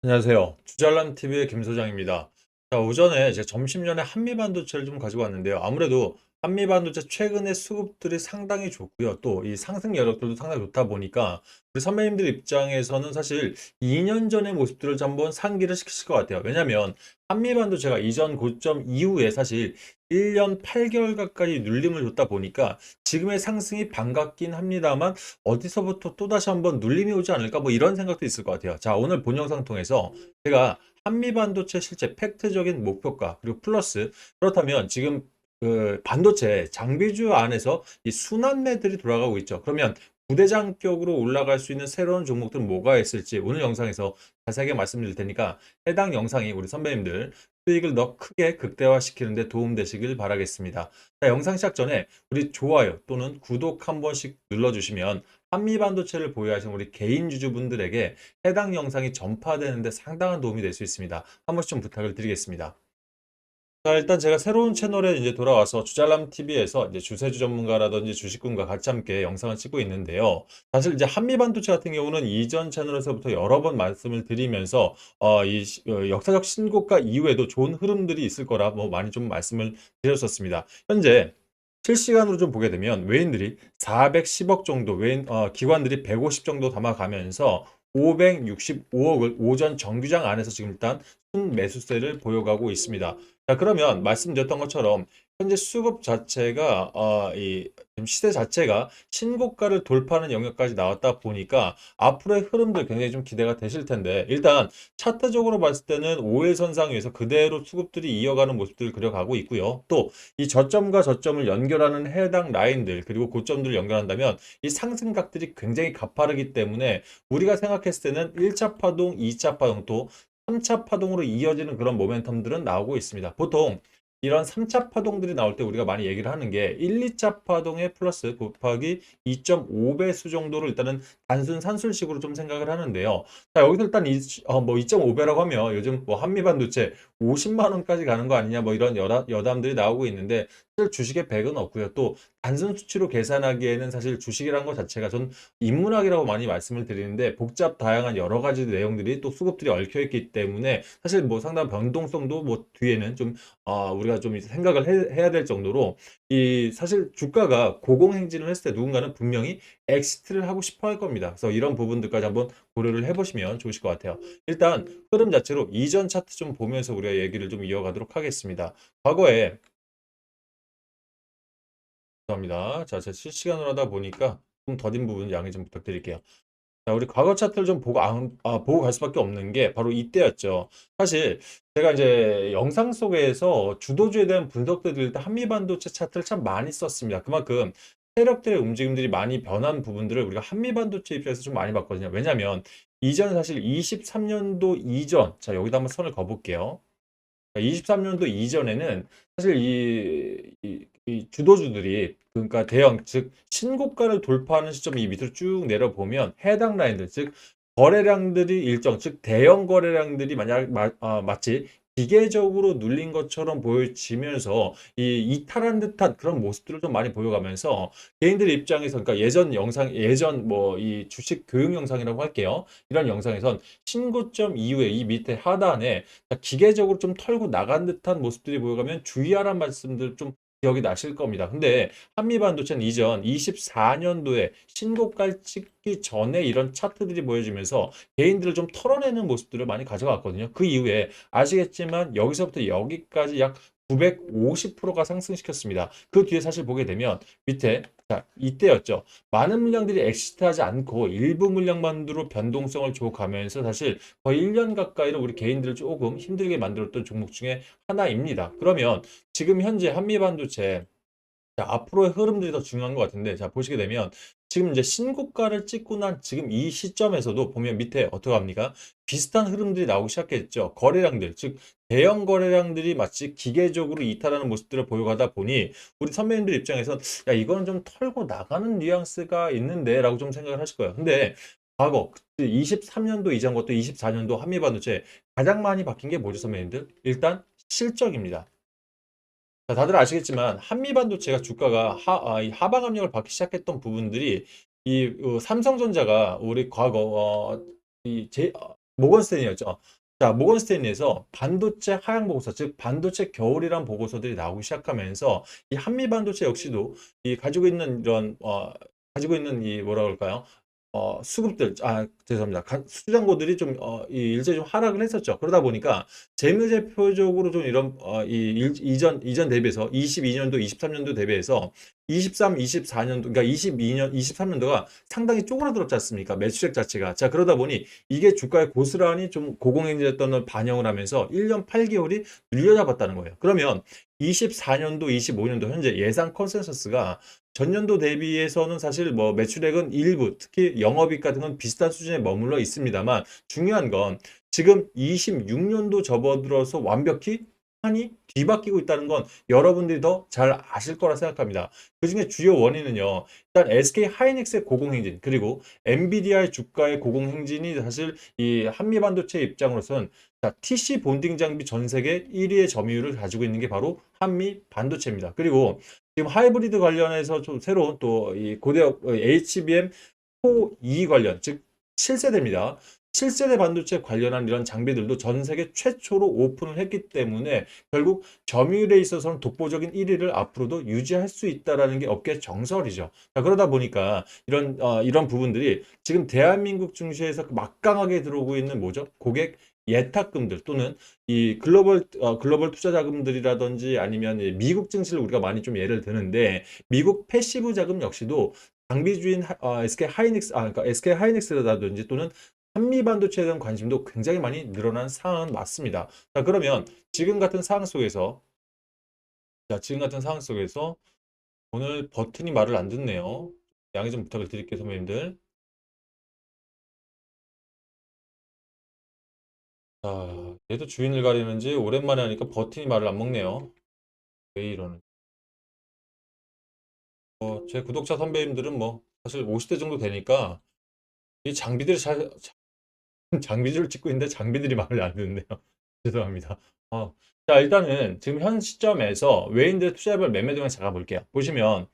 안녕하세요. 주잘남TV의 김 소장입니다. 자, 오전에 제가 점심 전에 한미반도체를 좀 가지고 왔는데요. 아무래도 한미반도체 최근에 수급들이 상당히 좋고요. 또 이 상승 여력들도 상당히 좋다 보니까 우리 선배님들 입장에서는 사실 2년 전의 모습들을 좀 한번 상기를 시키실 것 같아요. 왜냐하면 한미반도체가 이전 고점 이후에 사실 1년 8개월 가까이 눌림을 줬다 보니까 지금의 상승이 반갑긴 합니다만 어디서부터 또다시 한번 눌림이 오지 않을까 뭐 이런 생각도 있을 것 같아요. 자, 오늘 본 영상 통해서 제가 한미반도체 실제 팩트적인 목표가 그리고 플러스 그렇다면 지금 그 반도체 장비주 안에서 이 순환매들이 돌아가고 있죠. 그러면 부대장격으로 올라갈 수 있는 새로운 종목들은 뭐가 있을지 오늘 영상에서 자세하게 말씀드릴 테니까 해당 영상이 우리 선배님들 수익을 더 크게 극대화시키는 데 도움되시길 바라겠습니다. 자, 영상 시작 전에 우리 좋아요 또는 구독 한 번씩 눌러주시면 한미반도체를 보유하시는 우리 개인 주주분들에게 해당 영상이 전파되는 데 상당한 도움이 될 수 있습니다. 한 번씩 좀 부탁을 드리겠습니다. 자, 일단 제가 새로운 채널에 이제 돌아와서 주잘남 TV에서 이제 주세주 전문가라든지 주식군과 같이 함께 영상을 찍고 있는데요. 사실 이제 한미반도체 같은 경우는 이전 채널에서부터 여러 번 말씀을 드리면서 역사적 신고가 이후에도 좋은 흐름들이 있을 거라 뭐 많이 좀 말씀을 드렸었습니다. 현재 실시간으로 좀 보게 되면 외인들이 410억 정도, 기관들이 150 정도 담아가면서 565억을 오전 정규장 안에서 지금 일단 순매수세를 보여가고 있습니다. 자, 그러면 말씀드렸던 것처럼 현재 수급 자체가 이 지금 시세 자체가 신고가를 돌파하는 영역까지 나왔다 보니까 앞으로의 흐름들 굉장히 좀 기대가 되실 텐데 일단 차트적으로 봤을 때는 5일선상 위에서 그대로 수급들이 이어가는 모습들을 그려가고 있고요. 또 이 저점과 저점을 연결하는 해당 라인들 그리고 고점들을 연결한다면 이 상승각들이 굉장히 가파르기 때문에 우리가 생각했을 때는 1차 파동, 2차 파동 또 3차 파동으로 이어지는 그런 모멘텀들은 나오고 있습니다. 보통 이런 3차 파동들이 나올 때 우리가 많이 얘기를 하는 게 1, 2차 파동의 플러스 곱하기 2.5배수 정도로 일단은 단순 산술식으로 좀 생각을 하는데요. 자, 여기서 일단 2.5배라고 하면 요즘 뭐 한미반도체 50만 원까지 가는 거 아니냐 뭐 이런 여담들이 나오고 있는데 사실 주식에 100은 없고요. 또 단순 수치로 계산하기에는 사실 주식이라는 것 자체가 전 인문학이라고 많이 말씀을 드리는데 복잡 다양한 여러 가지 내용들이 또 수급들이 얽혀 있기 때문에 사실 뭐 상당한 변동성도 뭐 뒤에는 좀 우리가 좀 생각을 해야 될 정도로 이 사실 주가가 고공행진을 했을 때 누군가는 분명히 엑시트를 하고 싶어 할 겁니다. 그래서 이런 부분들까지 한번 고려를 해보시면 좋으실 것 같아요. 일단 흐름 자체로 이전 차트 좀 보면서 우리가 얘기를 좀 이어가도록 하겠습니다. 과거에 죄송합니다. 자, 제가 실시간으로 하다 보니까 좀 더딘 부분 양해 좀 부탁드릴게요. 자, 우리 과거 차트를 좀 보고 갈 수밖에 없는 게 바로 이때였죠. 사실 제가 이제 영상 속에서 주도주에 대한 분석들 드릴 때 한미반도체 차트를 참 많이 썼습니다. 그만큼 세력들의 움직임들이 많이 변한 부분들을 우리가 한미반도체 입장에서 좀 많이 봤거든요. 왜냐하면 이전 사실 23년도 이전, 자, 여기다 한번 선을 그어볼게요. 23년도 이전에는 사실 이 주도주들이 그러니까 대형 즉 신고가를 돌파하는 시점 이 밑으로 쭉 내려보면 해당 라인들 즉 거래량들이 일정 즉 대형 거래량들이 만약 마치 기계적으로 눌린 것처럼 보여지면서 이 이탈한 듯한 그런 모습들을 좀 많이 보여가면서 개인들의 입장에서 그러니까 예전 뭐 이 주식 교육 영상이라고 할게요. 이런 영상에선 신고점 이후에 이 밑에 하단에 기계적으로 좀 털고 나간 듯한 모습들이 보여가면 주의하라는 말씀들 좀 기억이 나실 겁니다. 근데 한미반도체는 이전 24년도에 신고가 찍기 전에 이런 차트들이 보여지면서 개인들을 좀 털어내는 모습들을 많이 가져갔거든요. 그 이후에 아시겠지만 여기서부터 여기까지 약 950%가 상승시켰습니다. 그 뒤에 사실 보게 되면 밑에 자, 이때였죠. 많은 물량들이 엑시트하지 않고 일부 물량만으로 변동성을 줘가면서 사실 거의 1년 가까이를 우리 개인들을 조금 힘들게 만들었던 종목 중에 하나입니다. 그러면 지금 현재 한미반도체 자, 앞으로의 흐름들이 더 중요한 것 같은데 자 보시게 되면 지금 이제 신고가를 찍고 난 지금 이 시점에서도 보면 밑에 어떻게 합니까? 비슷한 흐름들이 나오기 시작했죠. 거래량들 즉 대형 거래량들이 마치 기계적으로 이탈하는 모습들을 보여가다 보니 우리 선배님들 입장에선 야 이거는 좀 털고 나가는 뉘앙스가 있는데 라고 좀 생각을 하실 거예요. 근데 과거 23년도 이전 것도 24년도 한미반도체 가장 많이 바뀐 게 뭐죠 선배님들? 일단 실적입니다. 자, 다들 아시겠지만 한미반도체가 주가가 이 하방 압력을 받기 시작했던 부분들이 삼성전자가 우리 과거 모건 스탠리였죠. 자, 모건 스탠리에서 반도체 하향 보고서, 즉 반도체 겨울이란 보고서들이 나오기 시작하면서 이 한미 반도체 역시도 이 가지고 있는 이런 가지고 있는 이 뭐라 그럴까요? 수급들, 죄송합니다. 수장고들이 좀, 일제히 좀 하락을 했었죠. 그러다 보니까 재무제표적으로 좀 이런, 이전 대비해서 22년도, 23년도 대비해서 23, 24년도, 그러니까 22년, 23년도가 상당히 쪼그라들었지 않습니까? 매출액 자체가. 자, 그러다 보니 이게 주가에 고스란히 좀 고공행진했던 걸 반영을 하면서 1년 8개월이 늘려잡았다는 거예요. 그러면 24년도, 25년도 현재 예상 컨센서스가 전년도 대비해서는 사실 뭐 매출액은 일부, 특히 영업이익 같은 건 비슷한 수준에 머물러 있습니다만 중요한 건 지금 26년도 접어들어서 완벽히 판이 뒤바뀌고 있다는 건 여러분들이 더 잘 아실 거라 생각합니다. 그중에 주요 원인은요. 일단 SK 하이닉스의 고공행진 그리고 엔비디아의 주가의 고공행진이 사실 이 한미반도체 입장으로서는 자, TC 본딩 장비 전 세계 1위의 점유율을 가지고 있는 게 바로 한미 반도체입니다. 그리고 지금 하이브리드 관련해서 좀 새로운 또 이 고대역 HBM 4E 관련 즉 7세대입니다. 7세대 반도체 관련한 이런 장비들도 전 세계 최초로 오픈을 했기 때문에 결국 점유율에 있어서는 독보적인 1위를 앞으로도 유지할 수 있다라는 게 업계 정설이죠. 자, 그러다 보니까 이런 부분들이 지금 대한민국 증시에서 막강하게 들어오고 있는 뭐죠? 고객 예탁금들 또는 이 글로벌 투자 자금들이라든지 아니면 이 미국 증시를 우리가 많이 좀 예를 드는데 미국 패시브 자금 역시도 장비주인 SK 하이닉스 그러니까 SK 하이닉스라든지 또는 한미 반도체에 대한 관심도 굉장히 많이 늘어난 상황은 맞습니다. 자, 그러면 지금 같은 상황 속에서 오늘 버튼이 말을 안 듣네요. 양해 좀 부탁을 드릴게요, 선배님들. 자, 얘도 주인을 가리는지 오랜만에 하니까 버튼이 말을 안 먹네요. 왜 이러는? 제 구독자 선배님들은 뭐 사실 50대 정도 되니까 이 장비들을 찍고 있는데 장비들이 말을 안 듣네요. 죄송합니다. 자, 일단은 지금 현 시점에서 외인들의 투자별 매매 동향 잡아볼게요. 보시면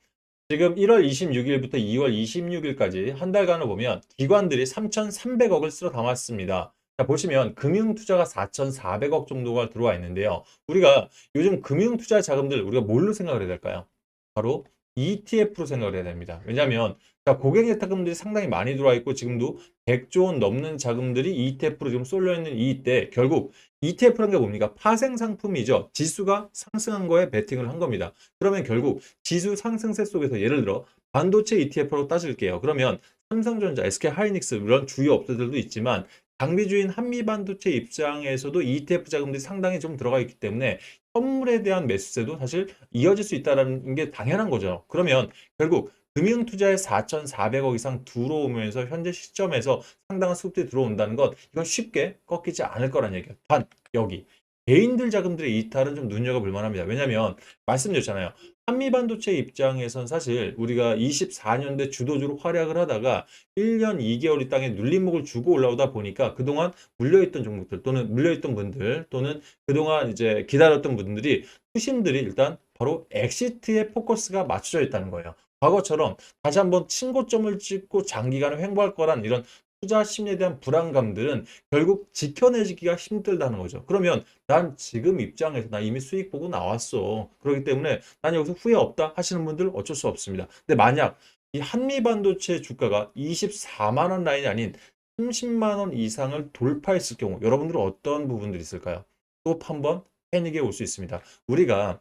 지금 1월 26일부터 2월 26일까지 한 달간을 보면 기관들이 3,300억을 쓸어 담았습니다. 자, 보시면 금융투자가 4,400억 정도가 들어와 있는데요. 우리가 요즘 금융투자 자금들 우리가 뭘로 생각을 해야 될까요? 바로 ETF로 생각을 해야 됩니다. 왜냐하면 자, 고객 예탁금들이 상당히 많이 들어와 있고 지금도 100조 원 넘는 자금들이 ETF로 지금 쏠려 있는 이때 결국 ETF라는 게 뭡니까? 파생 상품이죠. 지수가 상승한 거에 베팅을 한 겁니다. 그러면 결국 지수 상승세 속에서 예를 들어 반도체 ETF로 따질게요. 그러면 삼성전자, SK하이닉스 이런 주요 업체들도 있지만 장비주인 한미반도체 입장에서도 ETF 자금들이 상당히 좀 들어가 있기 때문에 선물에 대한 매수세도 사실 이어질 수 있다는 게 당연한 거죠. 그러면 결국 금융투자에 4,400억 이상 들어오면서 현재 시점에서 상당한 수급들이 들어온다는 것 이건 쉽게 꺾이지 않을 거란 얘기예요. 단 여기 개인들 자금들의 이탈은 좀 눈여겨볼 만합니다. 왜냐하면 말씀드렸잖아요. 한미반도체 입장에선 사실 우리가 24년대 주도주로 활약을 하다가 1년 2개월 이 땅에 눌림목을 주고 올라오다 보니까 그동안 물려있던 종목들 또는 물려있던 분들 또는 그동안 이제 기다렸던 분들이 투심들이 일단 바로 엑시트에 포커스가 맞춰져 있다는 거예요. 과거처럼 다시 한번 신고점을 찍고 장기간을 횡보할 거란 이런 투자 심리에 대한 불안감들은 결국 지켜내기가 힘들다는 거죠. 그러면 난 지금 입장에서 나 이미 수익 보고 나왔어. 그렇기 때문에 난 여기서 후회 없다 하시는 분들 어쩔 수 없습니다. 근데 만약 이 한미 반도체 주가가 24만 원 라인이 아닌 30만 원 이상을 돌파했을 경우 여러분들은 어떤 부분들이 있을까요? 또 한 번 패닉에 올 수 있습니다. 우리가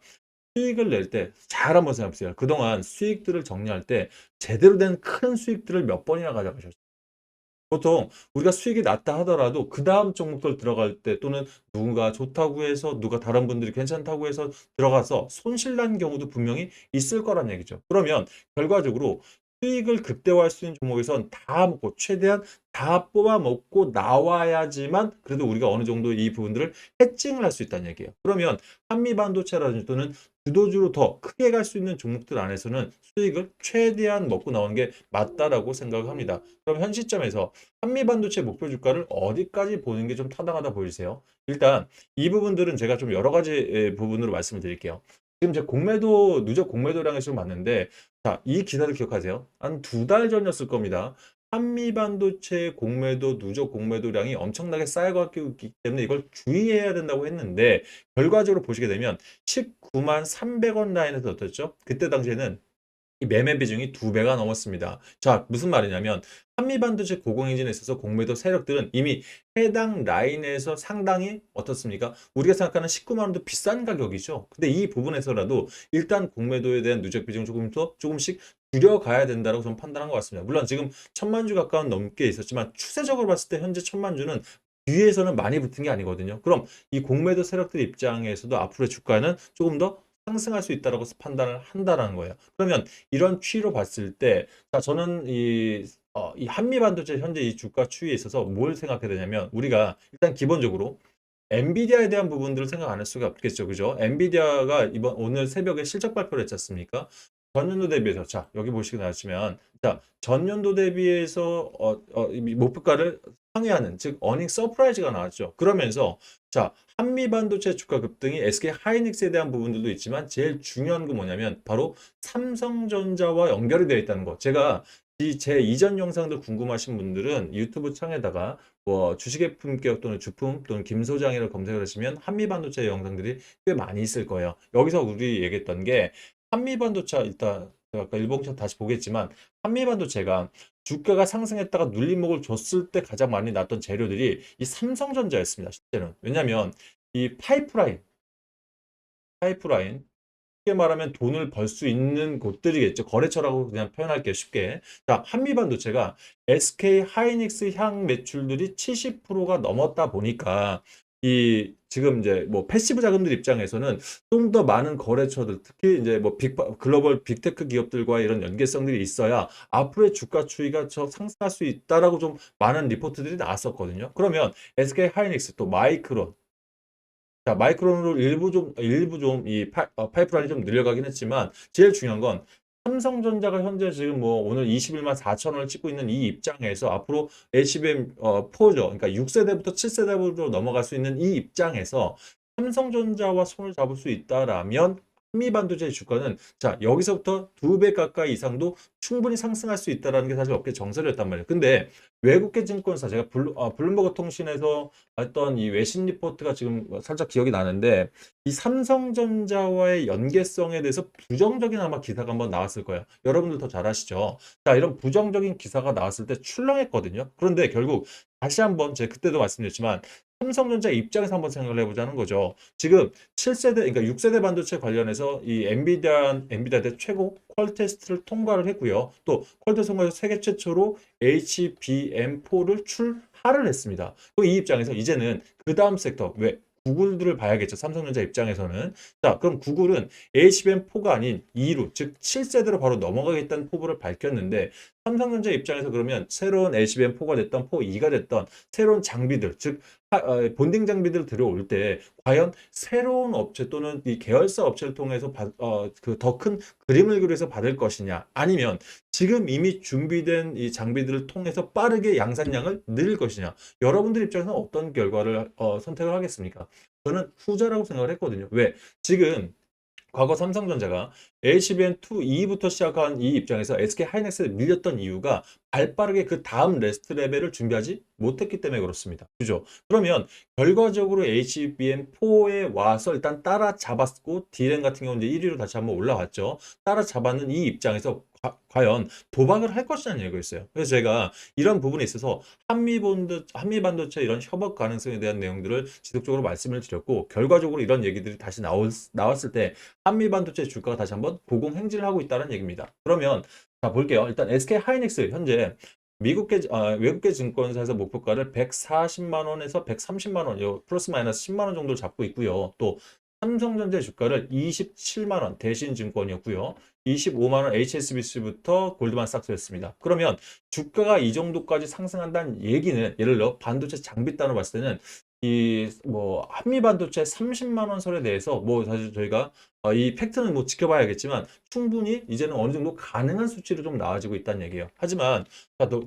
수익을 낼 때 잘 한번 생각해 보세요. 그동안 수익들을 정리할 때 제대로 된 큰 수익들을 몇 번이나 가져가셨어요? 보통 우리가 수익이 낮다 하더라도 그 다음 종목들 들어갈 때 또는 누군가 좋다고 해서 누가 다른 분들이 괜찮다고 해서 들어가서 손실 난 경우도 분명히 있을 거란 얘기죠. 그러면 결과적으로 수익을 극대화할 수 있는 종목에선 다 먹고 최대한 다 뽑아 먹고 나와야지만 그래도 우리가 어느 정도 이 부분들을 해칭을 할 수 있다는 얘기예요. 그러면 한미반도체라든지 또는 주도주로 더 크게 갈 수 있는 종목들 안에서는 수익을 최대한 먹고 나오는 게 맞다라고 생각을 합니다. 그럼 현 시점에서 한미반도체 목표 주가를 어디까지 보는 게 좀 타당하다 보이세요? 일단 이 부분들은 제가 좀 여러 가지 부분으로 말씀을 드릴게요. 지금 제 누적 공매도량을 지금 봤는데 자, 이 기사를 기억하세요? 한 두 달 전이었을 겁니다. 한미 반도체 공매도, 누적 공매도량이 엄청나게 쌓여가고 있기 때문에 이걸 주의해야 된다고 했는데 결과적으로 보시게 되면 19만 300원 라인에서 어떻죠? 그때 당시에는 이 매매 비중이 두 배가 넘었습니다. 자, 무슨 말이냐면 한미 반도체 고공행진에 있어서 공매도 세력들은 이미 해당 라인에서 상당히 어떻습니까? 우리가 생각하는 19만 원도 비싼 가격이죠. 근데 이 부분에서라도 일단 공매도에 대한 누적 비중 조금씩 줄여가야 된다고 저는 판단한 것 같습니다. 물론 지금 1,000만 주 가까운 넘게 있었지만 추세적으로 봤을 때 현재 1,000만 주는 뒤에서는 많이 붙은 게 아니거든요. 그럼 이 공매도 세력들 입장에서도 앞으로의 주가는 조금 더 상승할 수 있다라고 판단을 한다라는 거예요. 그러면 이런 추이로 봤을 때, 자, 저는 이 한미 반도체 현재 이 주가 추이에 있어서 뭘 생각해야 되냐면, 우리가 일단 기본적으로 엔비디아에 대한 부분들을 생각 안 할 수가 없겠죠. 그죠? 엔비디아가 오늘 새벽에 실적 발표를 했지 않습니까? 전년도 대비해서, 자, 여기 보시고 나시면, 자, 전년도 대비해서, 이 목표가를 상회하는, 즉, 어닝 서프라이즈가 나왔죠. 그러면서, 자, 한미 반도체 주가 급등이 SK 하이닉스에 대한 부분들도 있지만, 제일 중요한 건 뭐냐면, 바로 삼성전자와 연결이 되어 있다는 거. 제가 제 이전 영상들 궁금하신 분들은 유튜브 창에다가 뭐 주식의 품격 또는 주품 또는 김 소장이라고 검색을 하시면 한미반도체 영상들이 꽤 많이 있을 거예요. 여기서 우리 얘기했던 게 한미반도체 일단 제가 아까 일봉차 다시 보겠지만 한미반도체가 주가가 상승했다가 눌림목을 줬을 때 가장 많이 났던 재료들이 이 삼성전자였습니다. 실제는. 왜냐하면 이 파이프라인 쉽게 말하면 돈을 벌 수 있는 곳들이겠죠. 거래처라고 그냥 표현할게요. 쉽게. 자, 한미반도체가 SK 하이닉스 향 매출들이 70%가 넘었다 보니까 이 지금 이제 뭐 패시브 자금들 입장에서는 좀 더 많은 거래처들, 특히 이제 뭐 글로벌 빅테크 기업들과 이런 연계성들이 있어야 앞으로의 주가 추이가 저 상승할 수 있다라고 좀 많은 리포트들이 나왔었거든요. 그러면 SK 하이닉스 또 마이크론, 자, 마이크론으로 일부 좀 파이프라인이 좀 늘려가긴 했지만, 제일 중요한 건 삼성전자가 현재 지금 뭐 오늘 21만 4천 원을 찍고 있는 이 입장에서 앞으로 HBM 4죠. 그러니까 6세대부터 7세대로 넘어갈 수 있는 이 입장에서 삼성전자와 손을 잡을 수 있다라면 한미 반도체 주가는 자, 여기서부터 두 배 가까이 이상도 충분히 상승할 수 있다라는 게 사실 업계 정설이었단 말이에요. 근데 외국계 증권사 제가 블룸버그 통신에서 했던 이 외신 리포트가 지금 살짝 기억이 나는데 이 삼성전자와의 연계성에 대해서 부정적인 아마 기사가 한번 나왔을 거예요. 여러분들 더 잘 아시죠? 자, 이런 부정적인 기사가 나왔을 때 출렁했거든요. 그런데 결국 다시 한번 제가 그때도 말씀드렸지만 삼성전자 입장에서 한번 생각을 해보자는 거죠. 지금 7세대, 그러니까 6세대 반도체 관련해서 이 엔비디아 최고 퀄 테스트를 통과를 했고요. 또 퀄 테스트 통과해서 세계 최초로 HBM4를 출하를 했습니다. 그럼 이 입장에서 이제는 그 다음 섹터, 왜? 구글들을 봐야겠죠. 삼성전자 입장에서는. 자, 그럼 구글은 HBM4가 아닌 2로, 즉 7세대로 바로 넘어가겠다는 포부를 밝혔는데 삼성전자 입장에서 그러면 새로운 HBM4가 됐던 4.2가 됐던 새로운 장비들, 즉 본딩 장비들 들어올 때 과연 새로운 업체 또는 이 계열사 업체를 통해서 그 더 큰 그림을 그려서 받을 것이냐 아니면 지금 이미 준비된 이 장비들을 통해서 빠르게 양산량을 늘릴 것이냐 여러분들 입장에서는 어떤 결과를 선택을 하겠습니까? 저는 후자라고 생각을 했거든요. 왜? 지금 과거 삼성전자가 HBM2E부터 시작한 이 입장에서 SK 하이닉스에 밀렸던 이유가 발빠르게 그 다음 레스트 레벨을 준비하지 못했기 때문에 그렇습니다. 그죠? 그러면 결과적으로 HBM4에 와서 일단 따라잡았고 D램 같은 경우는 이제 1위로 다시 한번 올라왔죠. 따라잡았는 이 입장에서 과연 도박을 할 것이냐는 얘기였어요. 그래서 제가 이런 부분에 있어서 한미 반도체 이런 협업 가능성에 대한 내용들을 지속적으로 말씀을 드렸고 결과적으로 이런 얘기들이 다시 나왔을 때 한미 반도체 주가가 다시 한번 고공행진을 하고 있다는 얘기입니다. 그러면 자 볼게요. 일단 SK 하이닉스 현재 외국계 증권사에서 목표가를 140만 원에서 130만 원, 플러스 마이너스 10만 원 정도를 잡고 있고요. 또 삼성전자 주가를 27만 원 대신증권이었고요. 25만 원 HSBC부터 골드만삭스였습니다. 그러면 주가가 이 정도까지 상승한다는 얘기는 예를 들어 반도체 장비 단으로 봤을 때는 이 뭐 한미 반도체 30만 원 선에 대해서 뭐 사실 저희가 이 팩트는 뭐 지켜봐야겠지만 충분히 이제는 어느 정도 가능한 수치로 좀 나아지고 있다는 얘기예요. 하지만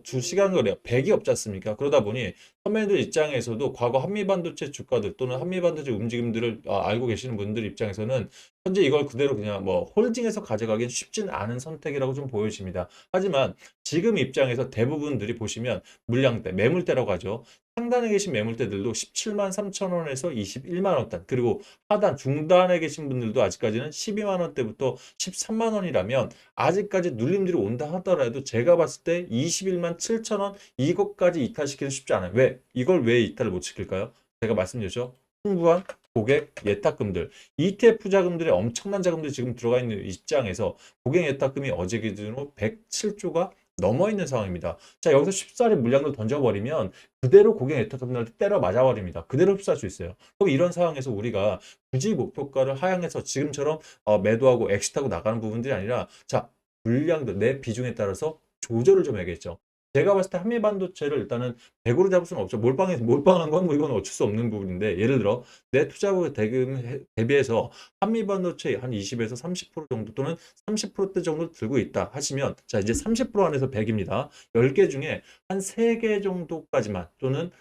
주시간 거래가 100이 없지 않습니까? 그러다 보니 선배님들 입장에서도 과거 한미반도체 주가들 또는 한미반도체 움직임들을 알고 계시는 분들 입장에서는 현재 이걸 그대로 그냥 뭐 홀딩해서 가져가기는 쉽진 않은 선택이라고 좀 보여집니다. 하지만 지금 입장에서 대부분들이 보시면 물량대, 매물대라고 하죠. 상단에 계신 매물대들도 17만 3천 원에서 21만 원단, 그리고 하단, 중단에 계신 분들도 아직까지는 12만 원대부터 13만 원이라면 아직까지 눌림들이 온다 하더라도 제가 봤을 때 21만 7천 원 이것까지 이탈시키기 쉽지 않아요. 왜? 이걸 왜 이탈을 못 시킬까요? 제가 말씀드렸죠. 풍부한 고객 예탁금들, ETF 자금들의 엄청난 자금들이 지금 들어가 있는 입장에서 고객 예탁금이 어제 기준으로 107조가 넘어 있는 상황입니다. 자, 여기서 쉽사리 물량을 던져버리면 그대로 고객 예탁금들한테 때려 맞아버립니다. 그대로 흡수할 수 있어요. 그럼 이런 상황에서 우리가 굳이 목표가를 하향해서 지금처럼 매도하고 엑시트하고 나가는 부분들이 아니라, 자, 물량도 내 비중에 따라서 조절을 좀 해야겠죠. 제가 봤을 때 한미반도체를 일단은 100으로 잡을 수는 없죠. 몰빵한 건 뭐 이건 어쩔 수 없는 부분인데, 예를 들어 내 투자 대금 대비해서 한미반도체 한 20에서 30% 정도 또는 30%대 정도 들고 있다 하시면, 자, 이제 30% 안에서 100입니다. 10개 중에 한 3개 정도까지만, 또는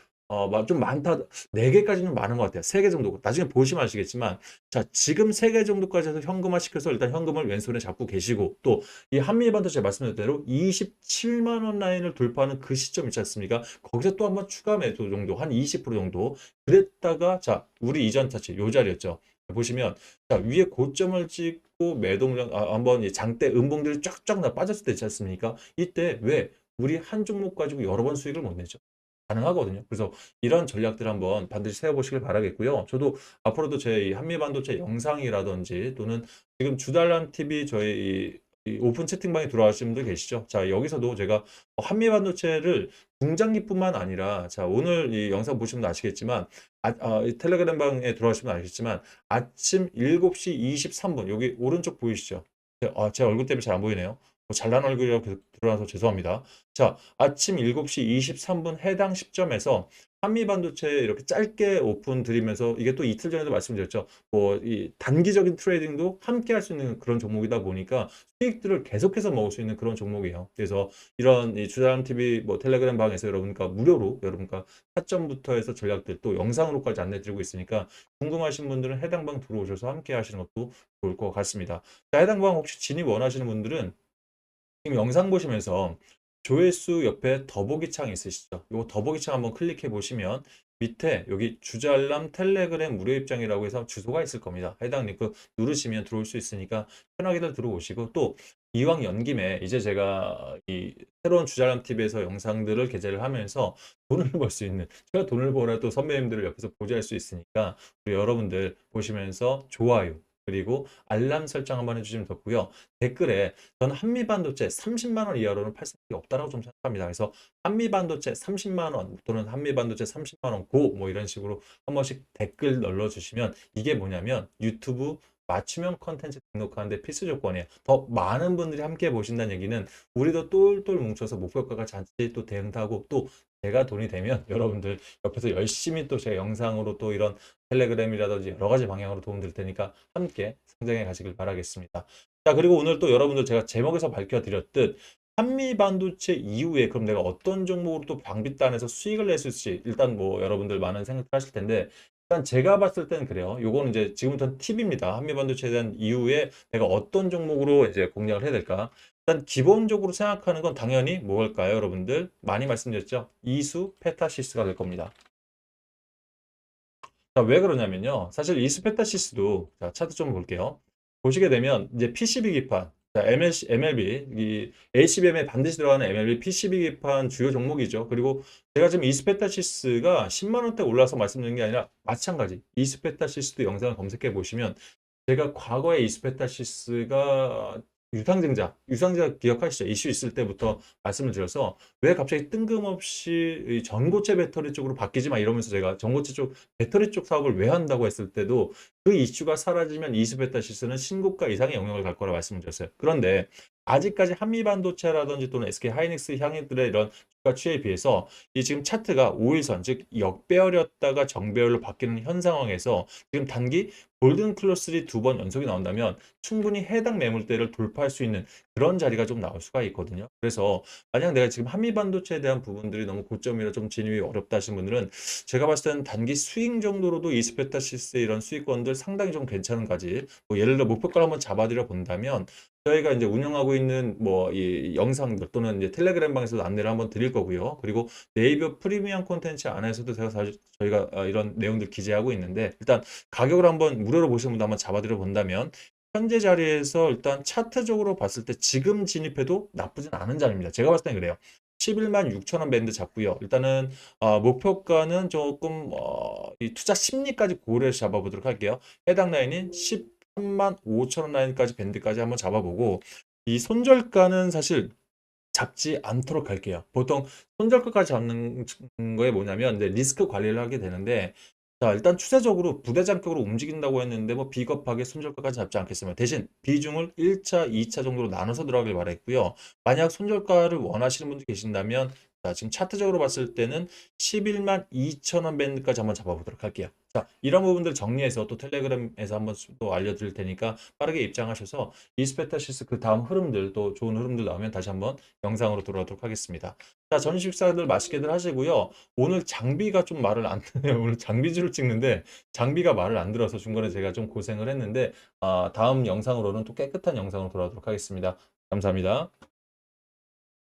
좀 많다. 4개까지는 많은 것 같아요. 3개 정도. 나중에 보시면 아시겠지만, 자, 지금 3개 정도까지 해서 현금화 시켜서 일단 현금을 왼손에 잡고 계시고, 또 이 한미반도체 말씀드린 대로 27만 원 라인을 돌파하는 그 시점 있지 않습니까? 거기서 또 한번 추가 매도 정도, 한 20% 정도. 그랬다가, 자, 우리 이전 차트 요 자리였죠. 보시면, 자, 위에 고점을 찍고 매도 물량, 한번 장대 음봉들이 쫙쫙 빠졌을 때 있지 않습니까? 이때 왜 우리 한 종목 가지고 여러 번 수익을 못 내죠? 가능하거든요. 그래서 이런 전략들 한번 반드시 세워보시길 바라겠고요. 저도 앞으로도 제 한미반도체 영상이라든지 또는 지금 주달람 TV 저희 이 오픈 채팅방에 들어가시는 분들 계시죠? 자, 여기서도 제가 한미반도체를 중장기뿐만 아니라, 자, 오늘 이 영상 보시면 아시겠지만, 이 텔레그램 방에 들어가시면 아시겠지만, 아침 7시 23분, 여기 오른쪽 보이시죠? 제 얼굴 때문에 잘 안 보이네요. 잘난 얼굴이라고 계속 드러나서 죄송합니다. 자, 아침 7시 23분 해당 시점에서 한미반도체 이렇게 짧게 오픈 드리면서, 이게 또 이틀 전에도 말씀드렸죠. 뭐 이 단기적인 트레이딩도 함께 할 수 있는 그런 종목이다 보니까 수익들을 계속해서 먹을 수 있는 그런 종목이에요. 그래서 이런 이 주다람 TV 뭐 텔레그램 방에서 여러분과 무료로 여러분과 타점부터 해서 전략들 또 영상으로까지 안내드리고 있으니까, 궁금하신 분들은 해당 방 들어오셔서 함께 하시는 것도 좋을 것 같습니다. 자, 해당 방 혹시 진입 원하시는 분들은 지금 영상 보시면서 조회수 옆에 더보기 창 있으시죠? 이 더보기 창 한번 클릭해 보시면 밑에 여기 주잘람 텔레그램 무료 입장이라고 해서 주소가 있을 겁니다. 해당 링크 누르시면 들어올 수 있으니까 편하게들 들어오시고, 또 이왕 연 김에 이제 제가 이 새로운 주잘람 TV에서 영상들을 게재를 하면서 돈을 벌 수 있는, 제가 돈을 벌어도 선배님들을 옆에서 보좌할 수 있으니까 우리 여러분들 보시면서 좋아요 그리고 알람 설정 한번 해주시면 좋고요. 댓글에 저는 한미반도체 30만 원 이하로는 팔 생각이 없다라고 좀 생각합니다. 그래서 한미반도체 30만 원 또는 한미반도체 30만 원 고, 뭐 이런 식으로 한 번씩 댓글 눌러주시면, 이게 뭐냐면 유튜브 맞춤형 컨텐츠 등록하는데 필수 조건이에요. 더 많은 분들이 함께 보신다는 얘기는 우리도 똘똘 뭉쳐서 목표가가 잔치 또 대응하고, 또 제가 돈이 되면 여러분들 옆에서 열심히 또 제가 영상으로 또 이런 텔레그램이라든지 여러 가지 방향으로 도움드릴 테니까 함께 성장해 가시길 바라겠습니다. 자, 그리고 오늘 또 여러분들 제가 제목에서 밝혀드렸듯 한미 반도체 이후에 그럼 내가 어떤 종목으로 또 방비단에서 수익을 낼 수 있을지, 일단 뭐 여러분들 많은 생각을 하실 텐데, 일단 제가 봤을 때는 그래요. 요거는 이제 지금부터 팁입니다. 한미 반도체에 대한 이후에 내가 어떤 종목으로 이제 공략을 해야 될까? 일단 기본적으로 생각하는 건 당연히 뭘까요, 여러분들? 많이 말씀드렸죠. 이수 페타시스가 될 겁니다. 자, 왜 그러냐면요. 사실 이스페타시스도, 자, 차트 좀 볼게요. 보시게 되면 이제 PCB 기판, 자, MLB, 이 ACBM에 반드시 들어가는 MLB PCB 기판 주요 종목이죠. 그리고 제가 지금 이스페타시스가 10만 원대 올라서 말씀드린 게 아니라 마찬가지. 이스페타시스도 영상을 검색해 보시면 제가 과거에 이스페타시스가 유상증자 기억하시죠? 이슈 있을 때부터 말씀을 드려서 왜 갑자기 뜬금없이 이 전고체 배터리 쪽으로 바뀌지 마 이러면서 제가 전고체 쪽 배터리 쪽 사업을 왜 한다고 했을 때도 그 이슈가 사라지면 이스페타시스는 신고가 이상의 영역을 갈 거라 말씀을 드렸어요. 그런데 아직까지 한미반도체라든지 또는 SK 하이닉스 향이들의 이런 주가 추이에 비해서 이 지금 차트가 5일선 즉 역배열이었다가 정배열로 바뀌는 현 상황에서 지금 단기 골든 클로스리 두 번 연속이 나온다면 충분히 해당 매물대를 돌파할 수 있는 그런 자리가 좀 나올 수가 있거든요. 그래서 만약 내가 지금 한미반도체에 대한 부분들이 너무 고점이라 좀 진입이 어렵다 하신 분들은 제가 봤을 때는 단기 스윙 정도로도 이스페타시스의 이런 수익권들 상당히 좀 괜찮은 가지. 뭐 예를 들어 목표가를 한번 잡아드려 본다면 저희가 이제 운영하고 있는 뭐 이 영상들 또는 이제 텔레그램 방에서도 안내를 한번 드릴 거고요. 그리고 네이버 프리미엄 콘텐츠 안에서도 제가 사실 저희가 이런 내용들 기재하고 있는데 일단 가격을 한번 무료로 보시는 분도 한번 잡아드려 본다면 현재 자리에서 일단 차트적으로 봤을 때 지금 진입해도 나쁘진 않은 자리입니다. 제가 봤을 때 그래요. 11만 6천 원 밴드 잡고요. 일단은 목표가는 조금 이 투자 심리까지 고려해서 잡아보도록 할게요. 해당 라인인 13만 5천 원 라인까지 밴드까지 한번 잡아보고 이 손절가는 사실 잡지 않도록 할게요. 보통 손절가까지 잡는 거에 뭐냐면 이제 리스크 관리를 하게 되는데 자, 일단 추세적으로 부대장격으로 움직인다고 했는데 뭐 비겁하게 손절가까지 잡지 않겠습니다. 대신 비중을 1차, 2차 정도로 나눠서 들어가길 바랬고요. 만약 손절가를 원하시는 분들 계신다면 자, 지금 차트적으로 봤을 때는 11만 2천 원 밴드까지 한번 잡아보도록 할게요. 자, 이런 부분들 정리해서 또 텔레그램에서 한번 또 알려드릴 테니까 빠르게 입장하셔서 이스페타시스 그 다음 흐름들 또 좋은 흐름들 나오면 다시 한번 영상으로 돌아오도록 하겠습니다. 자, 저녁 식사들 맛있게들 하시고요. 오늘 장비가 좀 말을 안 듣네요. 오늘 장비줄을 찍는데 장비가 말을 안 들어서 중간에 제가 좀 고생을 했는데 다음 영상으로는 또 깨끗한 영상으로 돌아오도록 하겠습니다. 감사합니다.